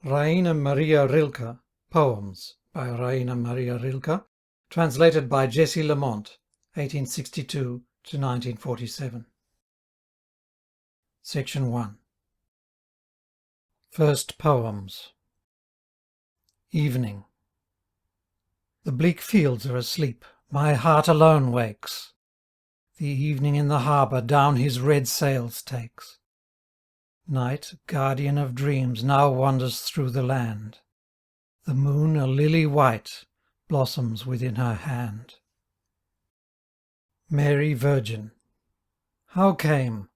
Rainer Maria Rilke, Poems by Rainer Maria Rilke, translated by Jessie Lamont, 1862 to 1947. Section 1. First Poems. Evening. The bleak fields are asleep, my heart alone wakes. The evening in the harbour down his red sails takes. Night, guardian of dreams, now wanders through the land. The moon, a lily white, blossoms within her hand. Mary Virgin. How came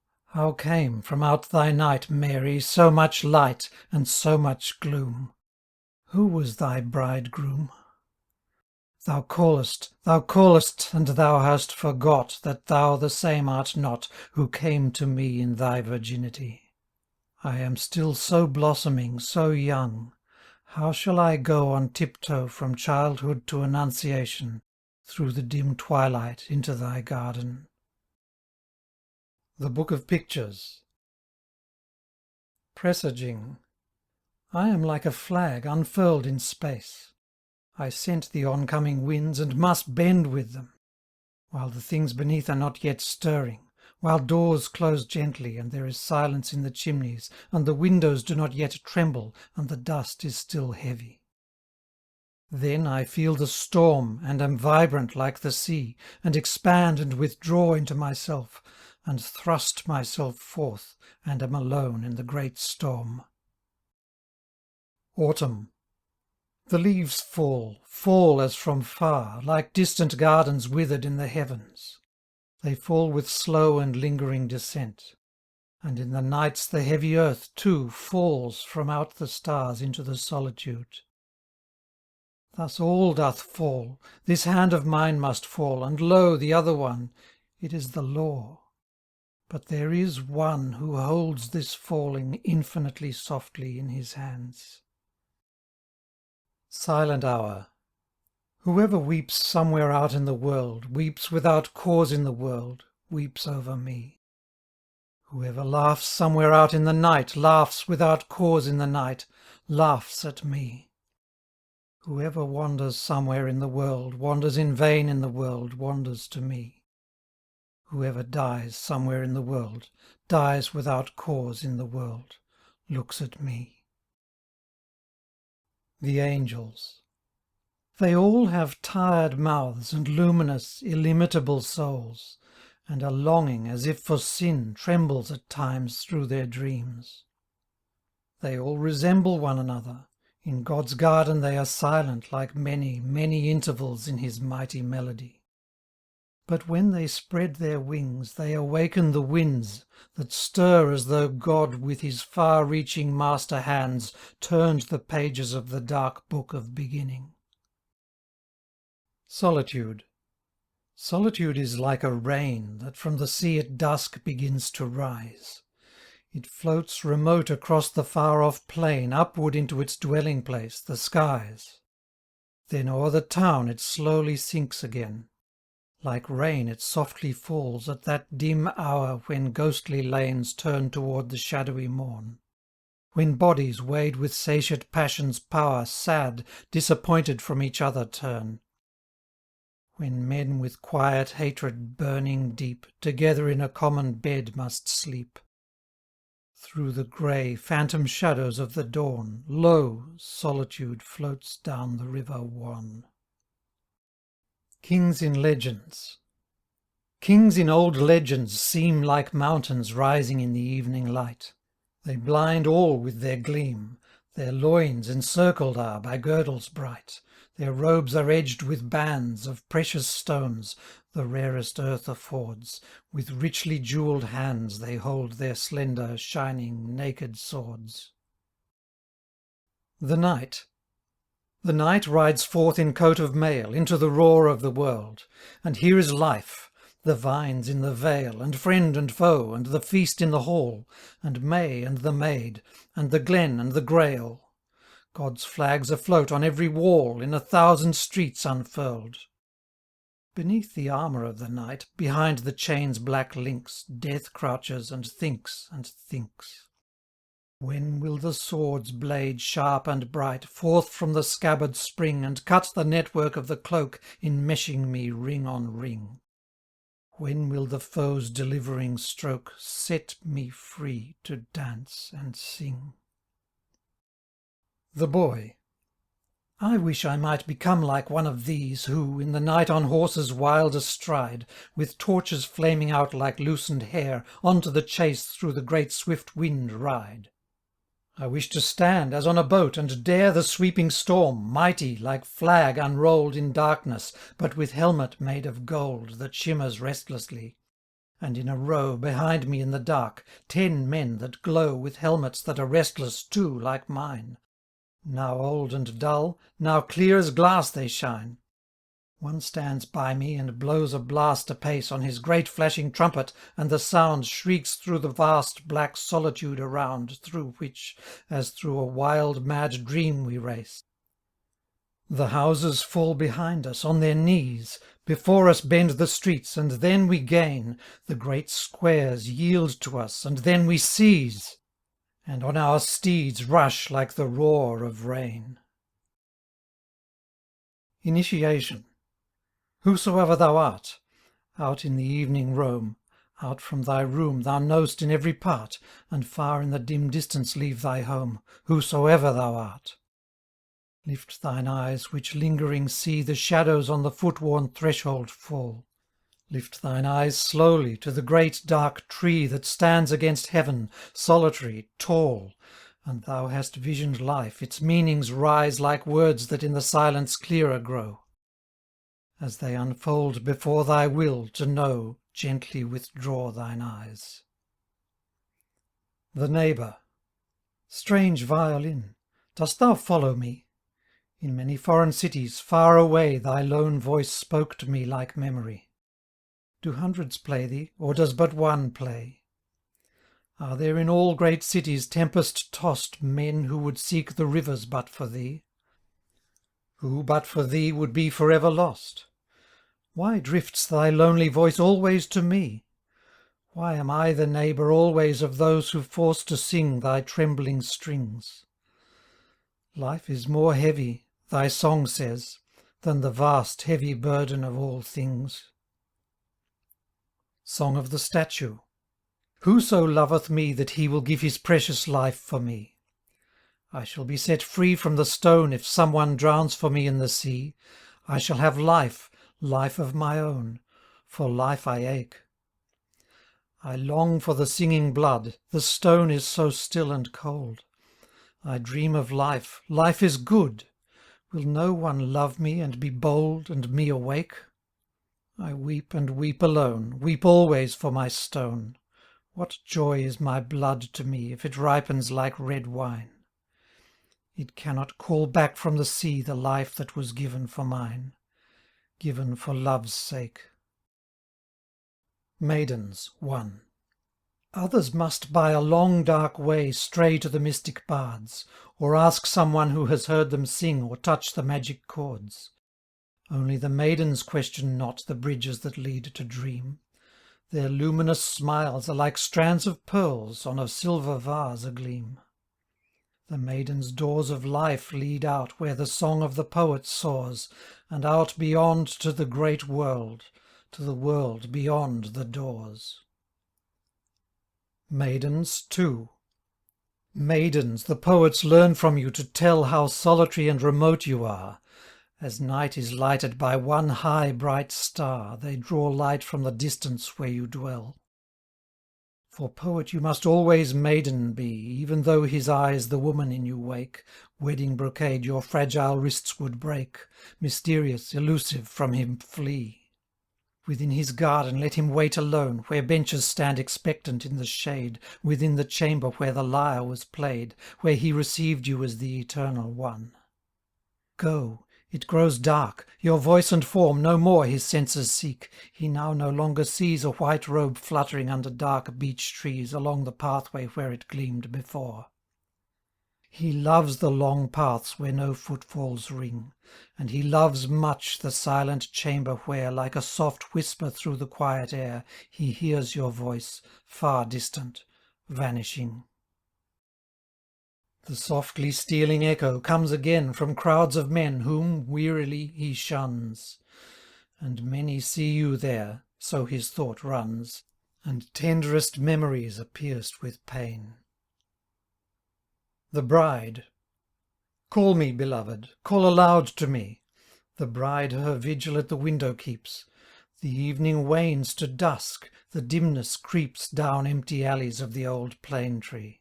from out thy night, Mary, so much light and so much gloom? Who was thy bridegroom? Thou callest, and thou hast forgot that thou the same art not who came to me in thy virginity. I am still so blossoming, so young. How shall I go on tiptoe from childhood to annunciation, through the dim twilight into thy garden? The Book of Pictures. Presaging. I am like a flag unfurled in space. I scent the oncoming winds and must bend with them, while the things beneath are not yet stirring, while doors close gently and there is silence in the chimneys, and the windows do not yet tremble, and the dust is still heavy. Then I feel the storm and am vibrant like the sea, and expand and withdraw into myself, and thrust myself forth, and am alone in the great storm. Autumn. The leaves fall as from far, like distant gardens withered in the heavens. They fall with slow and lingering descent, and in the nights the heavy earth, too, falls from out the stars into the solitude. Thus all doth fall, this hand of mine must fall, and lo, the other one, it is the law. But there is one who holds this falling infinitely softly in his hands. Silent hour. Whoever weeps somewhere out in the world, weeps without cause in the world, weeps over me. Whoever laughs somewhere out in the night, laughs without cause in the night, laughs at me. Whoever wanders somewhere in the world, wanders in vain in the world, wanders to me. Whoever dies somewhere in the world, dies without cause in the world, looks at me. The Angels. They all have tired mouths and luminous, illimitable souls, and a longing as if for sin trembles at times through their dreams. They all resemble one another. In God's garden they are silent like many, many intervals in his mighty melody. But when they spread their wings they awaken the winds that stir as though God with his far-reaching master hands turned the pages of the dark book of beginning. Solitude. Solitude is like a rain that from the sea at dusk begins to rise. It floats remote across the far-off plain, upward into its dwelling place, the skies. Then o'er the town it slowly sinks again. Like rain it softly falls at that dim hour when ghostly lanes turn toward the shadowy morn. When bodies weighed with satiate passion's power, sad, disappointed from each other turn. When men with quiet hatred burning deep, together in a common bed must sleep. Through the grey, phantom shadows of the dawn, lo, solitude floats down the river wan. Kings in legends. Kings in old legends seem like mountains rising in the evening light. They blind all with their gleam. Their loins encircled are by girdles bright. Their robes are edged with bands of precious stones, the rarest earth affords. With richly jewelled hands they hold their slender, shining, naked swords. The night. The night rides forth in coat of mail into the roar of the world. And here is life, the vines in the vale, and friend and foe, and the feast in the hall, and May and the maid, and the glen and the grail. God's flags afloat on every wall, in 1,000 streets unfurled. Beneath the armour of the night, behind the chain's black links, Death crouches and thinks and thinks. When will the sword's blade sharp and bright forth from the scabbard spring, and cut the network of the cloak, enmeshing me ring on ring? When will the foe's delivering stroke set me free to dance and sing? The Boy. I wish I might become like one of these, who, in the night on horses wild astride, with torches flaming out like loosened hair, on to the chase through the great swift wind ride. I wish to stand as on a boat and dare the sweeping storm, mighty, like flag unrolled in darkness, but with helmet made of gold that shimmers restlessly. And in a row behind me in the dark 10 men that glow with helmets that are restless too, like mine. Now old and dull, now clear as glass they shine. One stands by me and blows a blast apace on his great flashing trumpet, and the sound shrieks through the vast black solitude around, through which, as through a wild mad dream we race. The houses fall behind us on their knees, before us bend the streets, and then we gain, the great squares yield to us, and then we seize, and on our steeds rush like the roar of rain. Initiation. Whosoever thou art, out in the evening roam, out from thy room thou know'st in every part, and far in the dim distance leave thy home, whosoever thou art. Lift thine eyes which lingering see the shadows on the foot-worn threshold fall. Lift thine eyes slowly to the great dark tree that stands against heaven, solitary, tall, and thou hast visioned life, its meanings rise like words that in the silence clearer grow. As they unfold before thy will to know, gently withdraw thine eyes. The Neighbour. Strange violin, dost thou follow me? In many foreign cities, far away, thy lone voice spoke to me like memory. Do hundreds play thee, or does but one play? Are there in all great cities tempest-tossed men who would seek the rivers but for thee? Who but for thee would be forever lost? Why drifts thy lonely voice always to me? Why am I the neighbour always of those who force to sing thy trembling strings? Life is more heavy, thy song says, than the vast heavy burden of all things. Song of the Statue. Whoso loveth me that he will give his precious life for me. I shall be set free from the stone if someone drowns for me in the sea. I shall have life, life of my own, for life I ache. I long for the singing blood, the stone is so still and cold. I dream of life, life is good. Will no one love me and be bold and me awake? I weep and weep alone, weep always for my stone. What joy is my blood to me if it ripens like red wine? It cannot call back from the sea the life that was given for mine, given for love's sake. Maidens. 1. Others must by a long dark way stray to the mystic bards, or ask someone who has heard them sing or touch the magic chords. Only the maidens question not the bridges that lead to dream. Their luminous smiles are like strands of pearls on a silver vase agleam. The maidens' doors of life lead out where the song of the poet soars, and out beyond to the great world, to the world beyond the doors. Maidens. 2. Maidens, the poets learn from you to tell how solitary and remote you are. As night is lighted by one high bright star, they draw light from the distance where you dwell. For poet you must always maiden be, even though his eyes the woman in you wake, wedding brocade your fragile wrists would break, mysterious, elusive, from him flee. Within his garden let him wait alone, where benches stand expectant in the shade, within the chamber where the lyre was played, where he received you as the eternal one. Go, it grows dark, your voice and form no more his senses seek, he now no longer sees a white robe fluttering under dark beech trees along the pathway where it gleamed before. He loves the long paths where no footfalls ring, and he loves much the silent chamber where, like a soft whisper through the quiet air, he hears your voice, far distant, vanishing. The softly stealing echo comes again from crowds of men whom wearily he shuns. And many see you there, so his thought runs, and tenderest memories are pierced with pain. The bride. Call me, beloved, call aloud to me. The bride her vigil at the window keeps. The evening wanes to dusk, the dimness creeps down empty alleys of the old plane tree.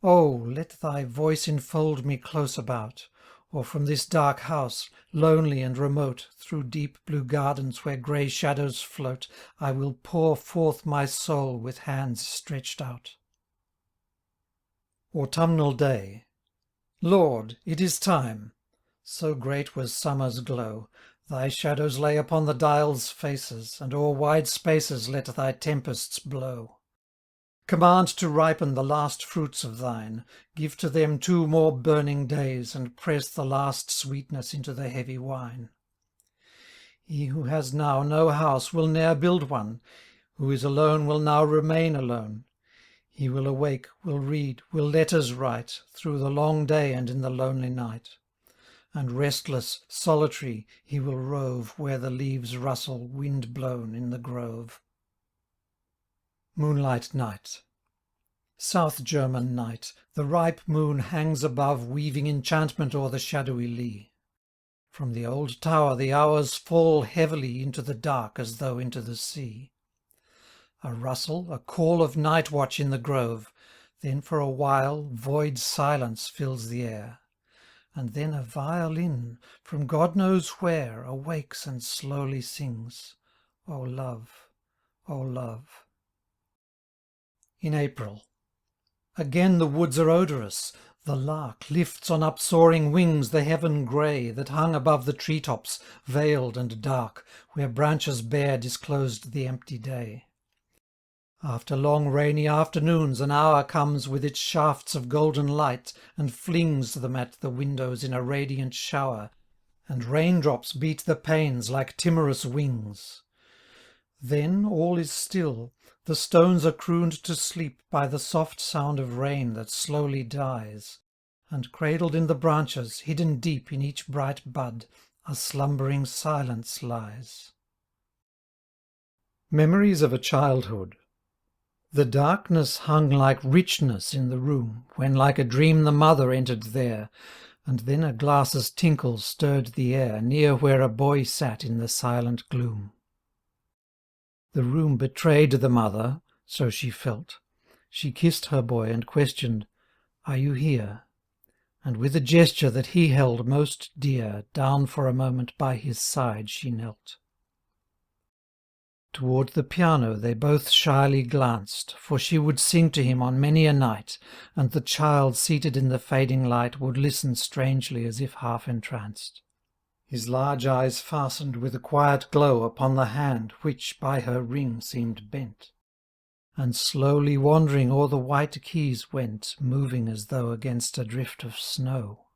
Oh, let thy voice enfold me close about, or from this dark house, lonely and remote, through deep blue gardens where grey shadows float, I will pour forth my soul with hands stretched out. Autumnal day. Lord, it is time. So great was summer's glow. Thy shadows lay upon the dials' faces, and o'er wide spaces let thy tempests blow. Command to ripen the last fruits of thine, give to them 2 more burning days, and press the last sweetness into the heavy wine. He who has now no house will ne'er build one, who is alone will now remain alone. He will awake, will read, will letters write, through the long day and in the lonely night. And restless, solitary, he will rove where the leaves rustle, wind-blown, in the grove. Moonlight night. South German night, the ripe moon hangs above, weaving enchantment o'er the shadowy lea. From the old tower the hours fall heavily into the dark as though into the sea. A rustle, a call of night watch in the grove, then for a while void silence fills the air. And then a violin, from God knows where, awakes and slowly sings, O love, O love. In April. Again the woods are odorous. The lark lifts on upsoaring wings the heaven grey that hung above the tree-tops, veiled and dark, where branches bare disclosed the empty day. After long rainy afternoons an hour comes with its shafts of golden light and flings them at the windows in a radiant shower, and raindrops beat the panes like timorous wings. Then all is still, the stones are crooned to sleep by the soft sound of rain that slowly dies, and cradled in the branches, hidden deep in each bright bud, a slumbering silence lies. Memories of a childhood. The darkness hung like richness in the room, when like a dream the mother entered there, and then a glass's tinkle stirred the air near where a boy sat in the silent gloom. The room betrayed the mother, so she felt. She kissed her boy and questioned, "Are you here?" And with a gesture that he held most dear, down for a moment by his side she knelt. Toward the piano they both shyly glanced, for she would sing to him on many a night, and the child seated in the fading light would listen strangely as if half entranced. His large eyes fastened with a quiet glow upon the hand which by her ring seemed bent, and slowly wandering o'er the white keys went, moving as though against a drift of snow.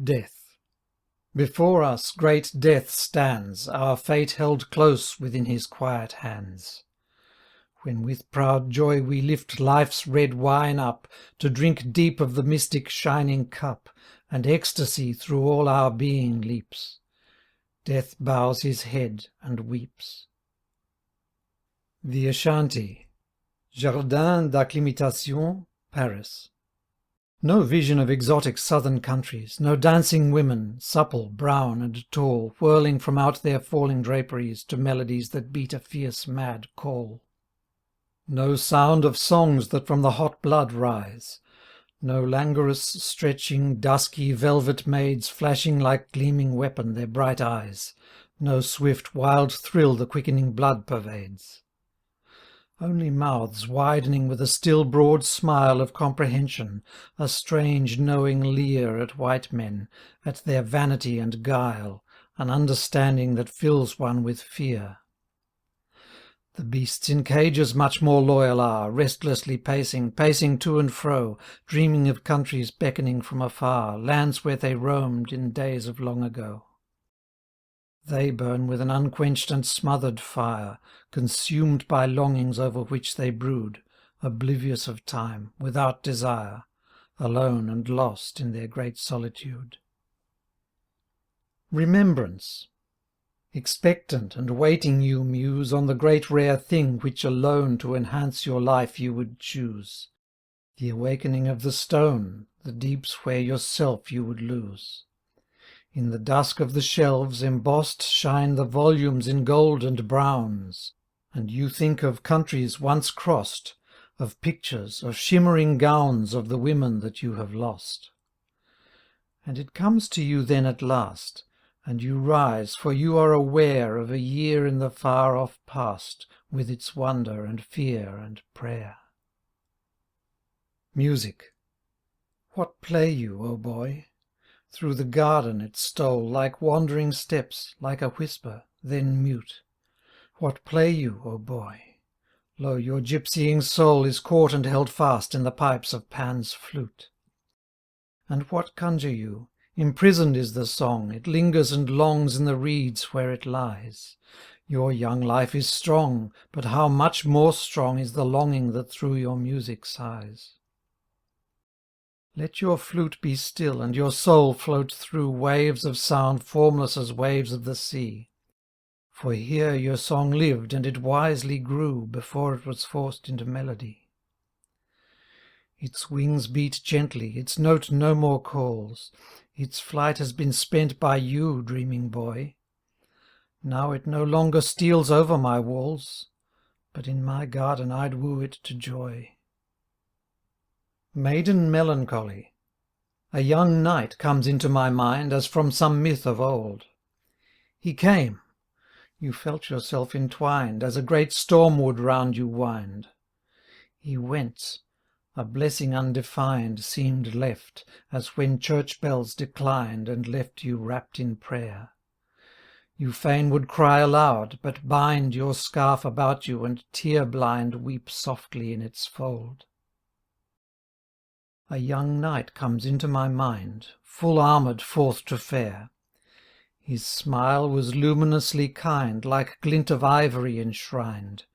Death. Before us great Death stands, our fate held close within his quiet hands. When with proud joy we lift life's red wine up, to drink deep of the mystic shining cup, and ecstasy through all our being leaps, Death bows his head and weeps. The Ashanti. Jardin d'Acclimatation, Paris. No vision of exotic southern countries, no dancing women, supple, brown and tall, whirling from out their falling draperies to melodies that beat a fierce mad call. No sound of songs that from the hot blood rise, no languorous, stretching, dusky, velvet maids flashing like gleaming weapon their bright eyes, no swift, wild thrill the quickening blood pervades. Only mouths widening with a still broad smile of comprehension, a strange knowing leer at white men, at their vanity and guile, an understanding that fills one with fear. The beasts in cages much more loyal are, restlessly pacing, pacing to and fro, dreaming of countries beckoning from afar, lands where they roamed in days of long ago. They burn with an unquenched and smothered fire, consumed by longings over which they brood, oblivious of time, without desire, alone and lost in their great solitude. Remembrance, expectant and waiting you muse on the great rare thing which alone to enhance your life you would choose, the awakening of the stone, the deeps where yourself you would lose. In the dusk of the shelves embossed shine the volumes in gold and browns, and you think of countries once crossed, of pictures, of shimmering gowns of the women that you have lost. And it comes to you then at last, and you rise, for you are aware of a year in the far-off past, with its wonder and fear and prayer. Music. What play you, O boy? Through the garden it stole, like wandering steps, like a whisper, then mute. What play you, O boy? Lo, your gypsying soul is caught and held fast in the pipes of Pan's flute. And what conjure you? Imprisoned is the song, it lingers and longs in the reeds where it lies. Your young life is strong, but how much more strong is the longing that through your music sighs. Let your flute be still and your soul float through waves of sound formless as waves of the sea. For here your song lived and it wisely grew before it was forced into melody. Its wings beat gently, its note no more calls. Its flight has been spent by you, dreaming boy. Now it no longer steals over my walls, but in my garden I'd woo it to joy. Maiden melancholy. A young knight comes into my mind as from some myth of old. He came. You felt yourself entwined as a great storm would round you wind. He went. A blessing undefined seemed left, as when church bells declined and left you wrapped in prayer. You fain would cry aloud, but bind your scarf about you and tear-blind weep softly in its fold. A young knight comes into my mind, full armoured forth to fare. His smile was luminously kind, like glint of ivory enshrined,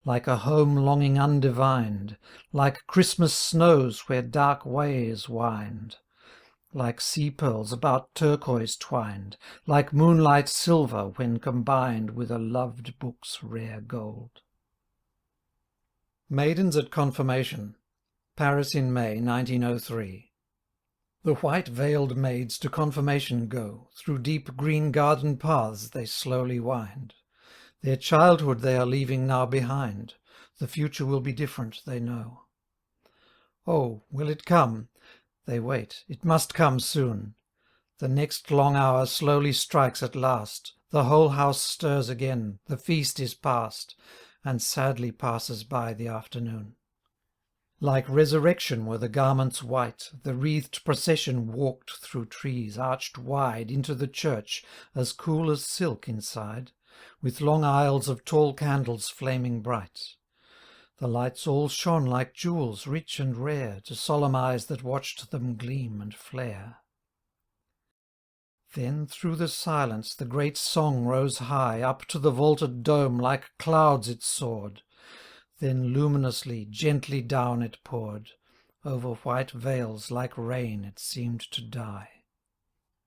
like a home longing undivined, like Christmas snows where dark ways wind, like sea pearls about turquoise twined, like moonlight silver when combined with a loved book's rare gold. Maidens at Confirmation. Paris in May 1903. The white-veiled maids to confirmation go, through deep green garden paths they slowly wind. Their childhood they are leaving now behind, the future will be different, they know. Oh, will it come? They wait, it must come soon. The next long hour slowly strikes at last, the whole house stirs again, the feast is past, and sadly passes by the afternoon. Like resurrection were the garments white, the wreathed procession walked through trees arched wide into the church, as cool as silk inside, with long aisles of tall candles flaming bright. The lights all shone like jewels rich and rare to solemn eyes that watched them gleam and flare. Then through the silence the great song rose high, up to the vaulted dome like clouds it soared. Then luminously, gently down it poured. Over white veils like rain it seemed to die.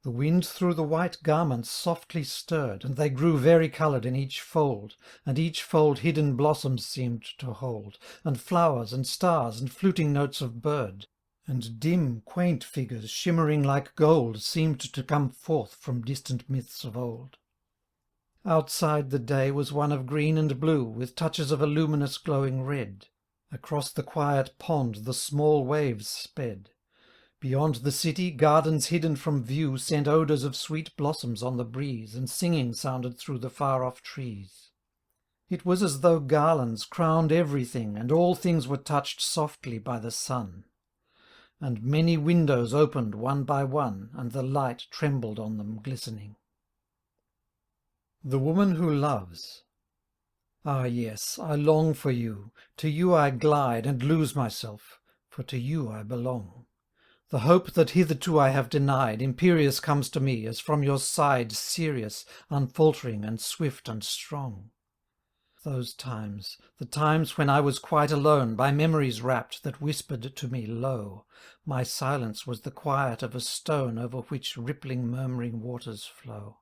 The wind through the white garments softly stirred, and they grew vari-coloured in each fold, and each fold hidden blossoms seemed to hold, and flowers and stars and fluting notes of bird, and dim, quaint figures shimmering like gold seemed to come forth from distant myths of old. Outside the day was one of green and blue, with touches of a luminous glowing red. Across the quiet pond the small waves sped. Beyond the city, gardens hidden from view sent odours of sweet blossoms on the breeze, and singing sounded through the far-off trees. It was as though garlands crowned everything, and all things were touched softly by the sun. And many windows opened one by one, and the light trembled on them glistening. The woman who loves. Ah, yes, I long for you. To you I glide and lose myself, for to you I belong. The hope that hitherto I have denied, imperious comes to me, as from your side, serious, unfaltering, and swift and strong. Those times, the times when I was quite alone, by memories wrapped that whispered to me low, my silence was the quiet of a stone over which rippling murmuring waters flow.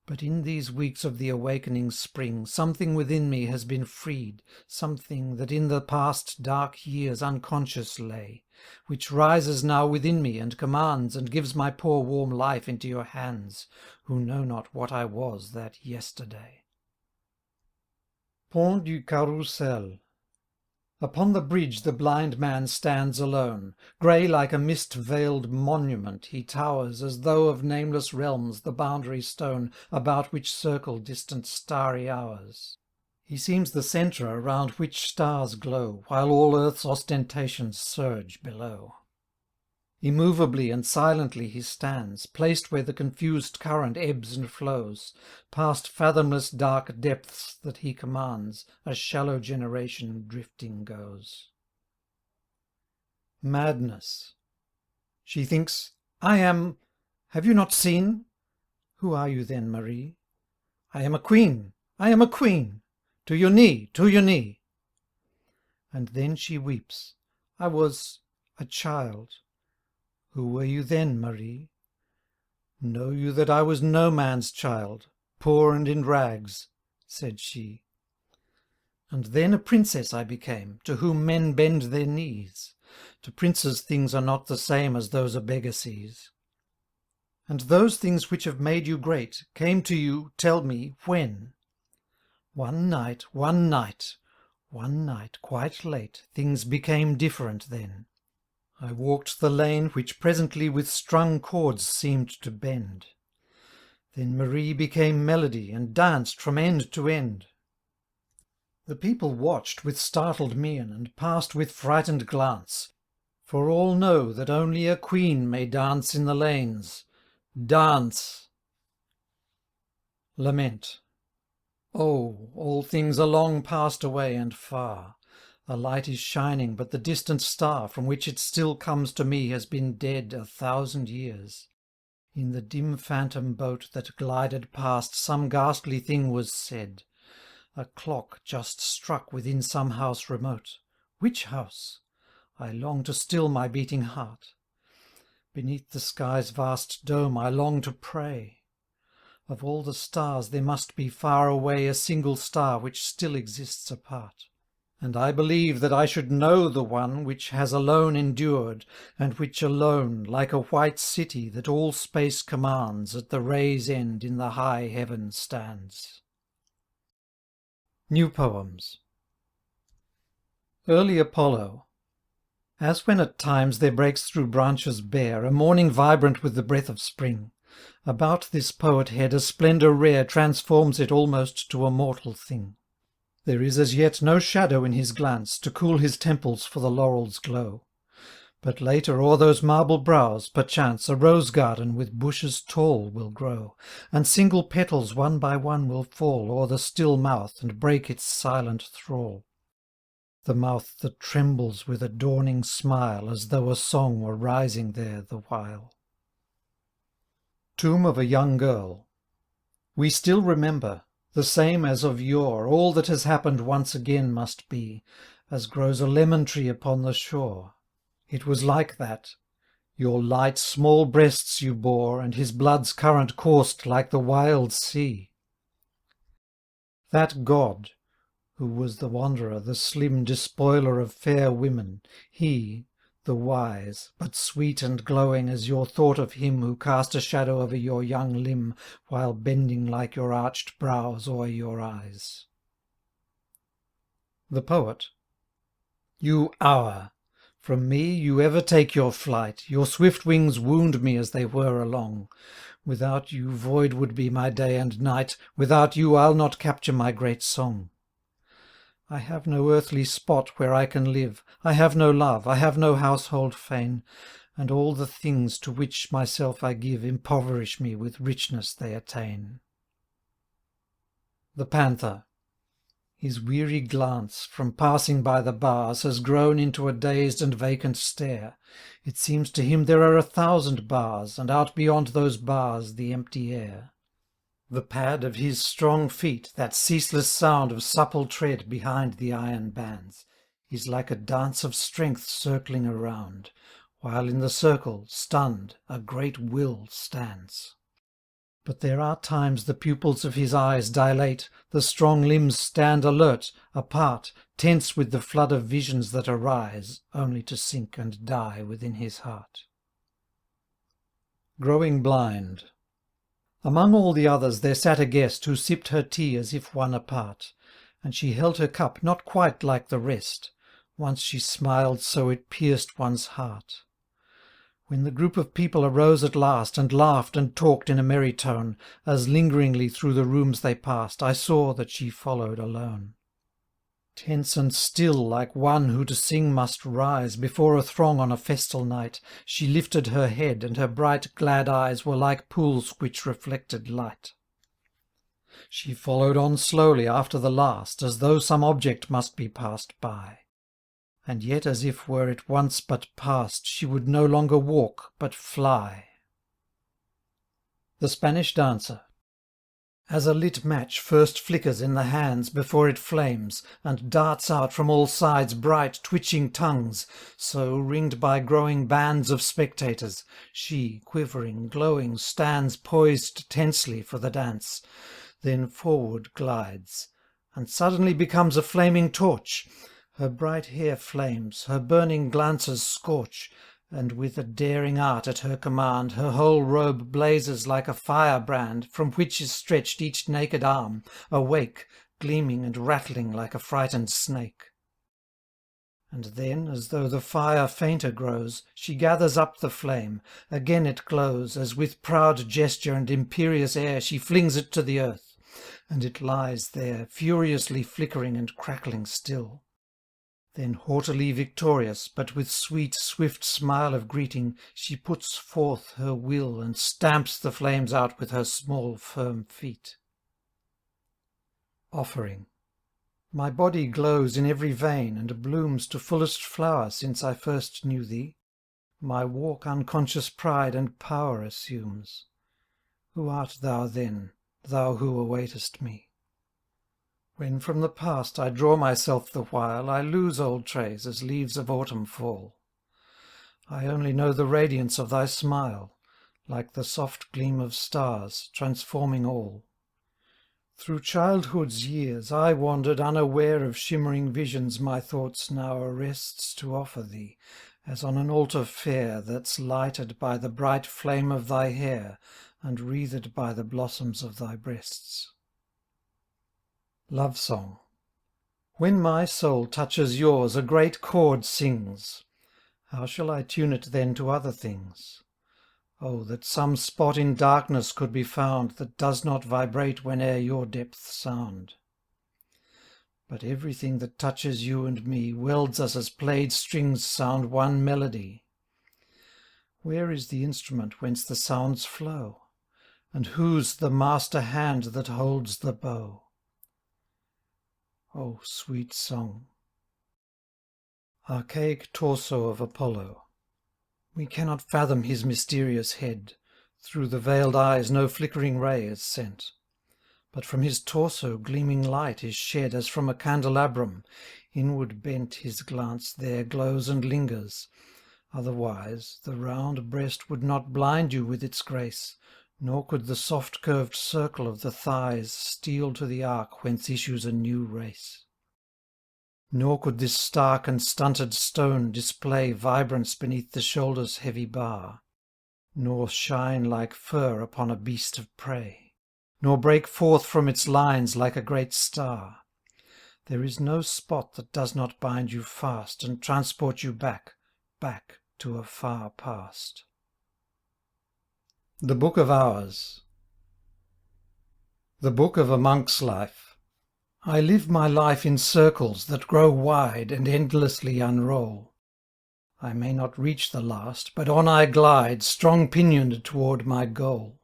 But in these weeks of the awakening spring, something within me has been freed, something that in the past dark years unconscious lay, which rises now within me and commands and gives my poor warm life into your hands, who know not what I was that yesterday. Pont du Carrousel. Upon the bridge the blind man stands alone. Grey like a mist-veiled monument he towers, as though of nameless realms the boundary stone, about which circle distant starry hours. He seems the centre around which stars glow, while all earth's ostentations surge below. Immovably and silently he stands, placed where the confused current ebbs and flows, past fathomless dark depths that he commands, a shallow generation drifting goes. Madness. She thinks, I am... Have you not seen? Who are you then, Marie? I am a queen, I am a queen. To your knee, to your knee. And then she weeps. I was a child. Who were you then, Marie? Know you that I was no man's child, poor and in rags, said she. And then a princess I became, to whom men bend their knees. To princes things are not the same as those a beggar sees. And those things which have made you great came to you, tell me, when? One night, quite late, things became different then. I walked the lane which presently with strung chords seemed to bend. Then Marie became melody and danced from end to end. The people watched with startled mien and passed with frightened glance, for all know that only a queen may dance in the lanes. Dance! Lament. Oh, all things are long passed away and far. A light is shining, but the distant star from which it still comes to me has been dead 1,000 years. In the dim phantom boat that glided past some ghastly thing was said. A clock just struck within some house remote. Which house? I long to still my beating heart. Beneath the sky's vast dome I long to pray. Of all the stars there must be far away a single star which still exists apart. And I believe that I should know the one which has alone endured, and which alone, like a white city that all space commands, at the ray's end in the high heaven stands. New Poems. Early Apollo. As when at times there breaks through branches bare a morning vibrant with the breath of spring, about this poet head a splendour rare transforms it almost to a mortal thing. There is as yet no shadow in his glance to cool his temples for the laurel's glow. But later o'er those marble brows, perchance, a rose garden with bushes tall will grow, and single petals one by one will fall o'er the still mouth and break its silent thrall. The mouth that trembles with a dawning smile, as though a song were rising there the while. Tomb of a Young Girl. We still remember, the same as of yore, all that has happened once again must be, as grows a lemon tree upon the shore. It was like that. Your light small breasts you bore, and his blood's current coursed like the wild sea. That God, who was the wanderer, the slim despoiler of fair women, he, the wise, but sweet and glowing as your thought of him who cast a shadow over your young limb while bending like your arched brows o'er your eyes. The Poet. You hour! From me you ever take your flight, your swift wings wound me as they whir along. Without you void would be my day and night, without you I'll not capture my great song. I have no earthly spot where I can live, I have no love, I have no household fane, and all the things to which myself I give impoverish me with richness they attain. The Panther. His weary glance, from passing by the bars, has grown into a dazed and vacant stare. It seems to him there are 1,000 bars, and out beyond those bars the empty air. The pad of his strong feet, that ceaseless sound of supple tread behind the iron bands, is like a dance of strength circling around, while in the circle, stunned, a great will stands. But there are times the pupils of his eyes dilate, the strong limbs stand alert, apart, tense with the flood of visions that arise, only to sink and die within his heart. Growing blind. Among all the others there sat a guest who sipped her tea as if one apart, and she held her cup not quite like the rest. Once she smiled so it pierced one's heart. When the group of people arose at last and laughed and talked in a merry tone, as lingeringly through the rooms they passed, I saw that she followed alone. Tense and still, like one who to sing must rise before a throng on a festal night, she lifted her head, and her bright, glad eyes were like pools which reflected light. She followed on slowly after the last, as though some object must be passed by. And yet as if were it once but past, she would no longer walk, but fly. The Spanish Dancer. As a lit match first flickers in the hands before it flames, and darts out from all sides bright twitching tongues, so, ringed by growing bands of spectators, she, quivering, glowing, stands poised tensely for the dance, then forward glides, and suddenly becomes a flaming torch. Her bright hair flames, her burning glances scorch, and with a daring art at her command, her whole robe blazes like a firebrand, from which is stretched each naked arm, awake, gleaming and rattling like a frightened snake. And then, as though the fire fainter grows, she gathers up the flame, again it glows, as with proud gesture and imperious air she flings it to the earth, and it lies there, furiously flickering and crackling still. Then haughtily victorious, but with sweet, swift smile of greeting, she puts forth her will and stamps the flames out with her small, firm feet. Offering. My body glows in every vein, and blooms to fullest flower since I first knew thee. My walk unconscious pride and power assumes. Who art thou then, thou who awaitest me? When from the past I draw myself the while, I lose old trace as leaves of autumn fall. I only know the radiance of thy smile, like the soft gleam of stars, transforming all. Through childhood's years I wandered unaware of shimmering visions my thoughts now arrests to offer thee, as on an altar fair that's lighted by the bright flame of thy hair and wreathed by the blossoms of thy breasts. Love Song. When my soul touches yours, a great chord sings. How shall I tune it then to other things? Oh, that some spot in darkness could be found that does not vibrate whene'er your depths sound. But everything that touches you and me welds us as played strings sound one melody. Where is the instrument whence the sounds flow? And whose the master hand that holds the bow? Oh, sweet song. Archaic torso of Apollo. We cannot fathom his mysterious head. Through the veiled eyes no flickering ray is sent. But from his torso gleaming light is shed as from a candelabrum. Inward bent his glance there glows and lingers. Otherwise the round breast would not blind you with its grace, nor could the soft curved circle of the thighs steal to the arc whence issues a new race. Nor could this stark and stunted stone display vibrance beneath the shoulder's heavy bar, nor shine like fur upon a beast of prey, nor break forth from its lines like a great star. There is no spot that does not bind you fast and transport you back, back to a far past. The Book of Hours. The book of a monk's life. I live my life in circles that grow wide and endlessly unroll. I may not reach the last, but on I glide, strong-pinioned toward my goal.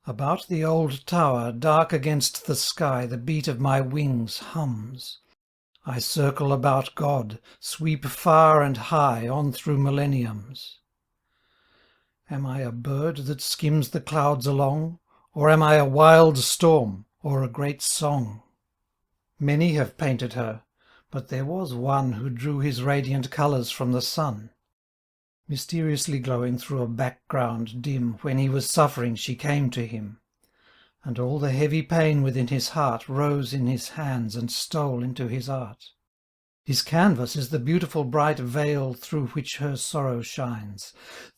About the old tower, dark against the sky, the beat of my wings hums. I circle about God, sweep far and high on through millenniums. Am I a bird that skims the clouds along, or am I a wild storm, or a great song? Many have painted her, but there was one who drew his radiant colours from the sun. Mysteriously glowing through a background dim, when he was suffering she came to him, and all the heavy pain within his heart rose in his hands and stole into his art. His canvas is the beautiful bright veil through which her sorrow shines.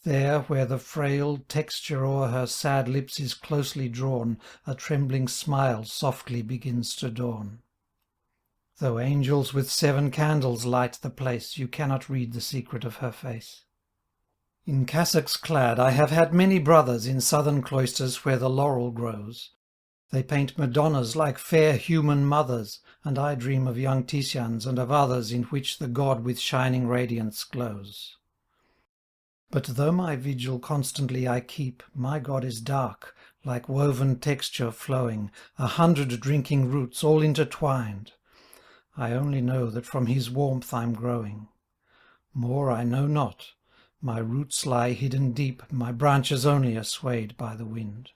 There, where the frail texture o'er her sad lips is closely drawn, a trembling smile softly begins to dawn. Though angels with 7 candles light the place, you cannot read the secret of her face. In cassocks clad I have had many brothers in southern cloisters where the laurel grows. They paint Madonnas like fair human mothers, and I dream of young Titians and of others in which the god with shining radiance glows. But though my vigil constantly I keep, my God is dark, like woven texture flowing, 100 drinking roots all intertwined. I only know that from his warmth I'm growing. More I know not. My roots lie hidden deep, my branches only are swayed by the wind.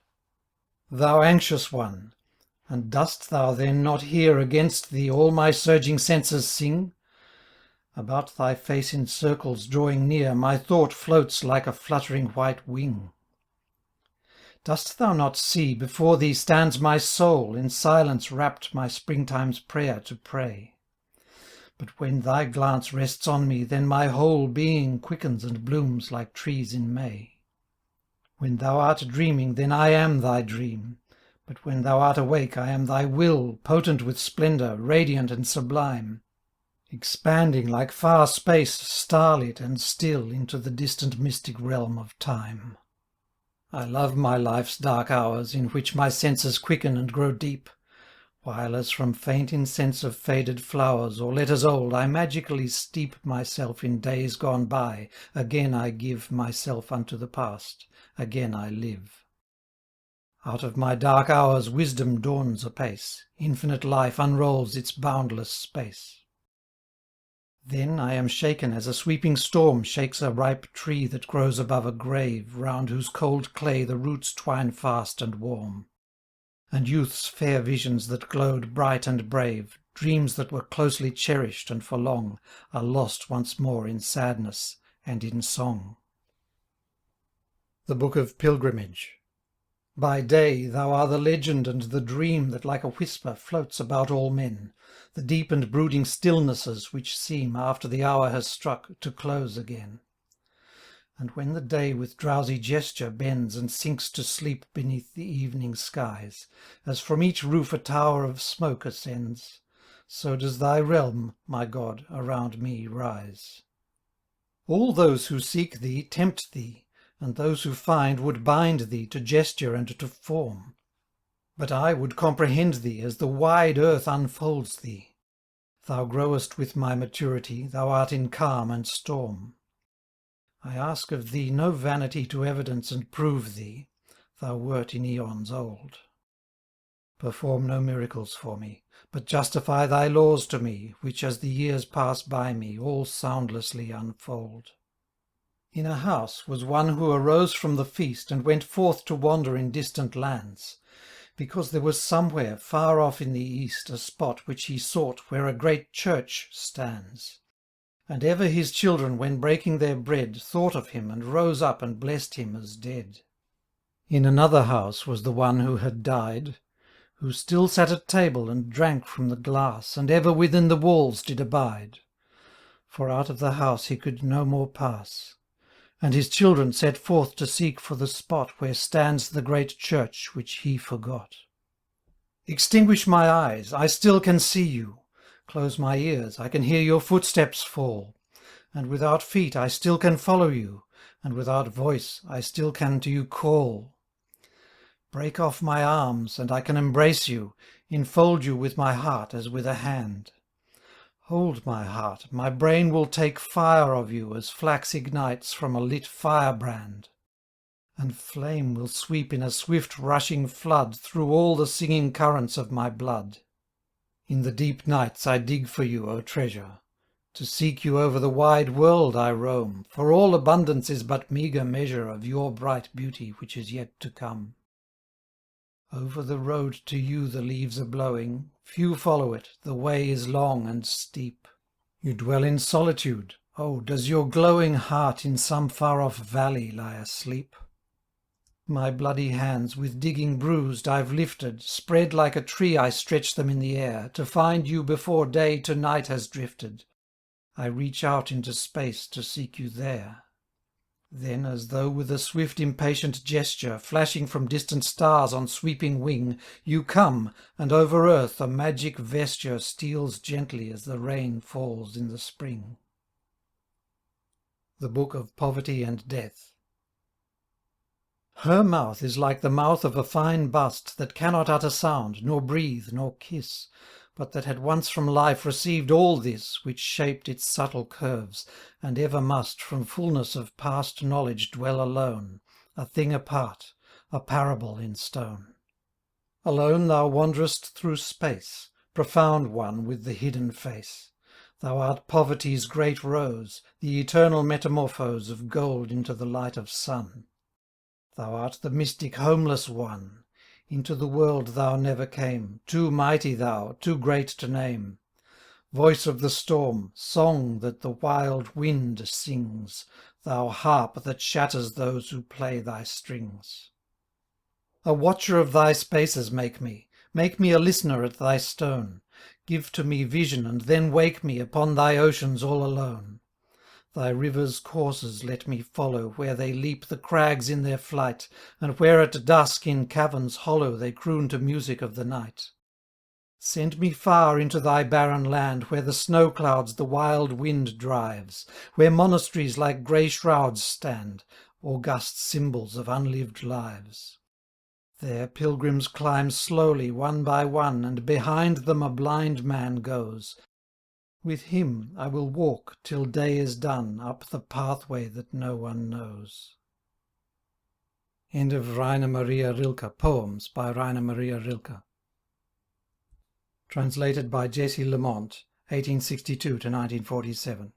Thou anxious one, and dost thou then not hear against thee all my surging senses sing? About thy face in circles drawing near, my thought floats like a fluttering white wing. Dost thou not see before thee stands my soul, in silence wrapt my springtime's prayer to pray? But when thy glance rests on me, then my whole being quickens and blooms like trees in May. When thou art dreaming, then I am thy dream, but when thou art awake, I am thy will, potent with splendour, radiant and sublime, expanding like far space, starlit and still, into the distant mystic realm of time. I love my life's dark hours, in which my senses quicken and grow deep, while as from faint incense of faded flowers or letters old I magically steep myself in days gone by, again I give myself unto the past, again I live. Out of my dark hours wisdom dawns apace, infinite life unrolls its boundless space. Then I am shaken as a sweeping storm shakes a ripe tree that grows above a grave, round whose cold clay the roots twine fast and warm. And youth's fair visions that glowed bright and brave, dreams that were closely cherished and for long, are lost once more in sadness and in song. The Book of Pilgrimage. By day thou art the legend and the dream that like a whisper floats about all men, the deep and brooding stillnesses which seem, after the hour has struck, to close again. And when the day with drowsy gesture bends and sinks to sleep beneath the evening skies, as from each roof a tower of smoke ascends, so does thy realm, my God, around me rise. All those who seek thee tempt thee, and those who find would bind thee to gesture and to form. But I would comprehend thee as the wide earth unfolds thee. Thou growest with my maturity, thou art in calm and storm. I ask of thee no vanity to evidence and prove thee, thou wert in aeons old. Perform no miracles for me, but justify thy laws to me, which as the years pass by me all soundlessly unfold. In a house was one who arose from the feast and went forth to wander in distant lands, because there was somewhere far off in the east a spot which he sought where a great church stands. And ever his children, when breaking their bread, thought of him and rose up and blessed him as dead. In another house was the one who had died, who still sat at table and drank from the glass, and ever within the walls did abide. For out of the house he could no more pass. And his children set forth to seek for the spot where stands the great church which he forgot. Extinguish my eyes, I still can see you. Close my ears, I can hear your footsteps fall. And without feet I still can follow you, and without voice I still can to you call. Break off my arms, and I can embrace you, enfold you with my heart as with a hand. Hold my heart, my brain will take fire of you as flax ignites from a lit firebrand. And flame will sweep in a swift rushing flood through all the singing currents of my blood. In the deep nights I dig for you, O treasure. To seek you over the wide world I roam, for all abundance is but meagre measure of your bright beauty which is yet to come. Over the road to you the leaves are blowing, few follow it, the way is long and steep. You dwell in solitude, oh, does your glowing heart in some far-off valley lie asleep? My bloody hands with digging bruised I've lifted, spread like a tree I stretch them in the air, to find you before day to night has drifted. I reach out into space to seek you there. Then, as though with a swift impatient gesture, flashing from distant stars on sweeping wing, you come, and over earth a magic vesture steals gently as the rain falls in the spring. The Book of Poverty and Death. Her mouth is like the mouth of a fine bust that cannot utter sound, nor breathe, nor kiss, but that had once from life received all this, which shaped its subtle curves, and ever must from fullness of past knowledge dwell alone, a thing apart, a parable in stone. Alone thou wanderest through space, profound one with the hidden face. Thou art poverty's great rose, the eternal metamorphose of gold into the light of sun. Thou art the mystic homeless one. Into the world thou never came, too mighty thou, too great to name. Voice of the storm, song that the wild wind sings, thou harp that shatters those who play thy strings. A watcher of thy spaces make me a listener at thy stone. Give to me vision and then wake me upon thy oceans all alone. Thy rivers' courses let me follow where they leap the crags in their flight, and where at dusk in caverns hollow they croon to music of the night. Send me far into thy barren land where the snow clouds the wild wind drives, where monasteries like grey shrouds stand, august symbols of unlived lives. There pilgrims climb slowly one by one, and behind them a blind man goes. With him I will walk till day is done up the pathway that no one knows. End of Rainer Maria Rilke. Poems by Rainer Maria Rilke. Translated by Jessie Lemont, 1862 to 1947.